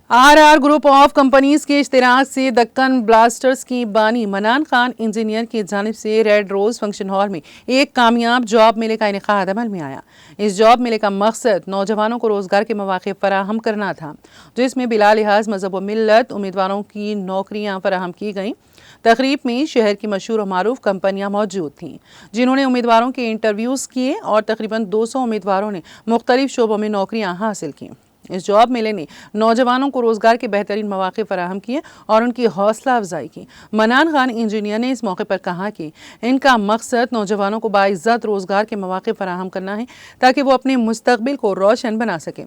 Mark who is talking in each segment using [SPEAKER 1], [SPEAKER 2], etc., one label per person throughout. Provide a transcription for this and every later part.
[SPEAKER 1] RR group of companies के इश्तिराक से Deccan blasters की बानी मनान खान इंजीनियर की जानिब से रेड रोज फंक्शन हॉल में एक कामयाब जॉब मेले का इनेकाद अमल में आया। इस जॉब मेले का मकसद नौजवानों को रोजगार के मौके फराहम करना था, जिसमें बिला लिहाज मजहब व मिल्लत उम्मीदवारों की नौकरियां फराहम की गईं। तकरीब में शहर की मशहूर और मारूफ कंपनियां मौजूद थीं, जिन्होंने उम्मीदवारों के इंटरव्यूज़ किए और तकरीबन 200 उम्मीदवारों ने मुख्तलिफ शोबों में नौकरियां हासिल की। इस जॉब मेले ने नौजवानों को रोजगार के बेहतरीन मौके फराहम किए और उनकी हौसला अफजाई की। मनान खान इंजीनियर ने इस मौके पर कहा कि इनका मकसद नौजवानों को बाइज्जत रोजगार के मौके फराहम करना है, ताकि वो अपने मुस्तकबिल को रोशन बना सके।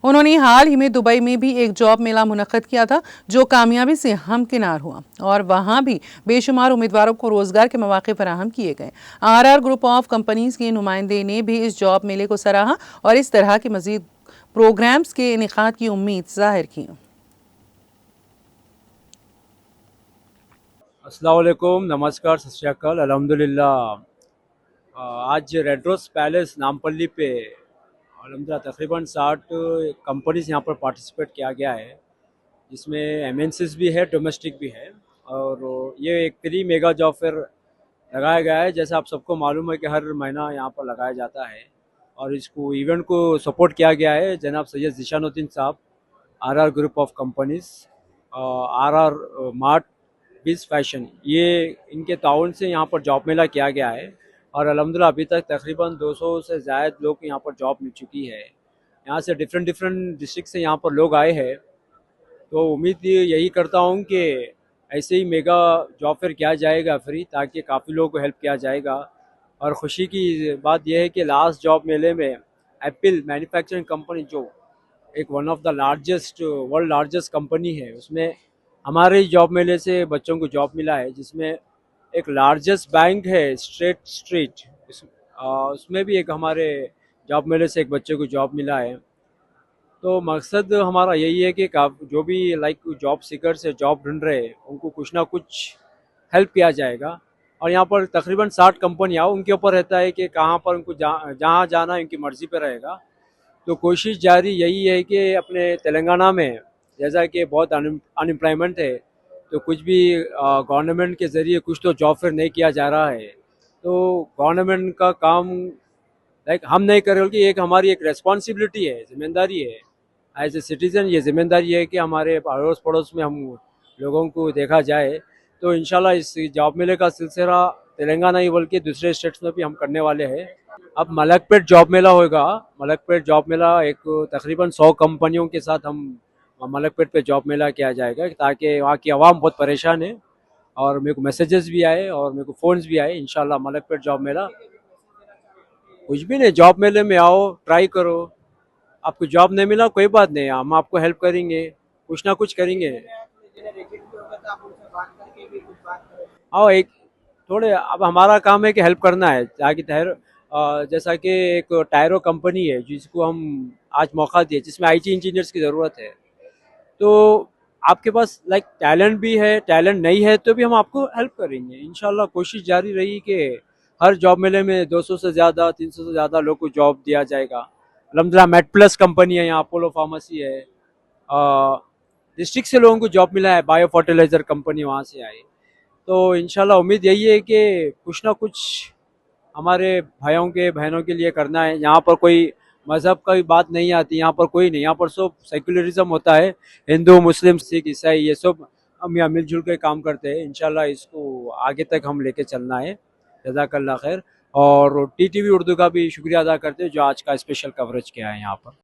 [SPEAKER 1] उन्होंने हाल ही में दुबई में भी एक जॉब मेला मुनक्कद किया था, जो कामयाबी से हमकिनार हुआ और वहां भी बेशुमार उम्मीदवारों को रोजगार के मौके फराहम किए गए। आरआर ग्रुप ऑफ कंपनीज के नुमाइंदे ने भी इस जॉब मेले को सराहा और इस तरह के मजीद प्रोग्राम्स के इनेकाद की उम्मीद जाहिर की।
[SPEAKER 2] अस्सलाम वालेकुम, नमस्कार, सत श्री अकाल, अल्हम्दुलिल्लाह। आज रेड रोज पैलेस नामपल्ली पे अल्हम्दुलिल्लाह तकरीबन 60 कंपनीज यहाँ पर पार्टिसिपेट किया गया है, जिसमें एमएनसीज भी है, डोमेस्टिक भी है। और ये एक प्री मेगा जॉब फेयर लगाया गया है। जैसा आप सबको मालूम है कि हर महीना यहाँ पर लगाया जाता है और इसको इवेंट को सपोर्ट किया गया है जनाब सैयद ज़ीशानुद्दीन साहब, RR group of companies, RR mart, बिज फैशन, ये इनके ताउन से यहाँ पर जॉब मेला किया गया है। और अल्हम्दुलिल्लाह अभी तक तकरीबन 200 से ज़ायद लोग यहाँ पर जॉब मिल चुकी है। यहाँ से डिफरेंट डिफरेंट डिस्ट्रिक्ट से यहाँ पर लोग आए हैं। तो उम्मीद यही करता हूँ कि ऐसे ही मेगा जॉब फेयर किया जाएगा फ्री, ताकि काफ़ी लोगों को हेल्प किया जाएगा। और ख़ुशी की बात यह है कि लास्ट जॉब मेले में एप्पल मैन्युफैक्चरिंग कंपनी, जो एक one of the largest world largest company है, उसमें हमारे जॉब मेले से बच्चों को जॉब मिला है। जिसमें एक लार्जेस्ट बैंक है स्ट्रेट स्ट्रीट, उसमें भी एक हमारे जॉब मेले से एक बच्चे को जॉब मिला है। तो मकसद हमारा यही है कि जो भी जॉब सीकर्स है, जॉब ढूंढ रहे हैं, उनको कुछ ना कुछ हेल्प किया जाएगा। और यहाँ पर तकरीबन 60 कंपनियाँ, उनके ऊपर रहता है कि कहाँ पर उनको जहाँ जाना उनकी मर्ज़ी पे रहेगा। तो कोशिश जारी यही है कि अपने तेलंगाना में जैसा कि बहुत अनएम्प्लॉयमेंट है, तो कुछ भी गवर्नमेंट के ज़रिए कुछ तो जॉब फेयर नहीं किया जा रहा है। तो गवर्नमेंट का काम हम नहीं कर रहे, बल्कि एक हमारी एक रेस्पॉन्सिबिलिटी है, जिम्मेदारी है। एज ए सिटीज़न ये जिम्मेदारी है कि हमारे अड़ोस पड़ोस में हम लोगों को देखा जाए। तो इंशाल्लाह इस जॉब मेले का सिलसिला तेलंगाना ही बल्कि दूसरे स्टेट्स में भी हम करने वाले हैं। अब मलकपेट जॉब मेला होगा। मलकपेट जॉब मेला एक तकरीबन 100 कंपनियों के साथ हम मलकपेट पे जॉब मेला किया जाएगा, ताकि वहाँ की आवाम बहुत परेशान है। और मेरे को मैसेजेस भी आए और मेरे को फ़ोन्स भी आए। इंशाल्लाह मलकपेट जॉब मेला, कुछ भी नहीं, जॉब मेले में आओ, ट्राई करो। आपको जॉब नहीं मिला कोई बात नहीं, हम आपको हेल्प करेंगे, कुछ ना कुछ करेंगे। आओ एक थोड़े, अब हमारा काम है कि हेल्प करना है, ताकि जैसा कि एक टायरो कंपनी है जिसको हम आज मौका दिए, जिसमें आईटी इंजीनियर्स की ज़रूरत है। तो आपके पास टैलेंट भी है, टैलेंट नहीं है तो भी हम आपको हेल्प करेंगे। इंशाल्लाह कोशिश जारी रही कि हर जॉब मेले में 200 से ज़्यादा, 300 से ज़्यादा लोग को जॉब दिया जाएगा। अलहमदिल्ला मेड प्लस कंपनी है, यहाँ अपोलो फार्मेसी है, डिस्ट्रिक्ट से लोगों को जॉब मिला है, बायो फर्टिलाइज़र कंपनी वहाँ से आई। तो इंशाल्लाह उम्मीद यही है कि कुछ ना कुछ हमारे भाइयों के बहनों के लिए करना है। यहाँ पर कोई मज़हब का भी बात नहीं आती, यहाँ पर कोई नहीं, यहाँ पर सब सेक्युलरिज्म होता है। हिंदू, मुस्लिम, सिख, ईसाई, ये सब हम यहाँ मिलजुल के काम करते हैं। इंशाल्लाह इसको आगे तक हम लेके चलना है। जज़ाकल्लाह खैर। और टीटीवी उर्दू का भी शुक्रिया अदा करते हैं, जो आज का स्पेशल कवरेज किया है यहाँ पर।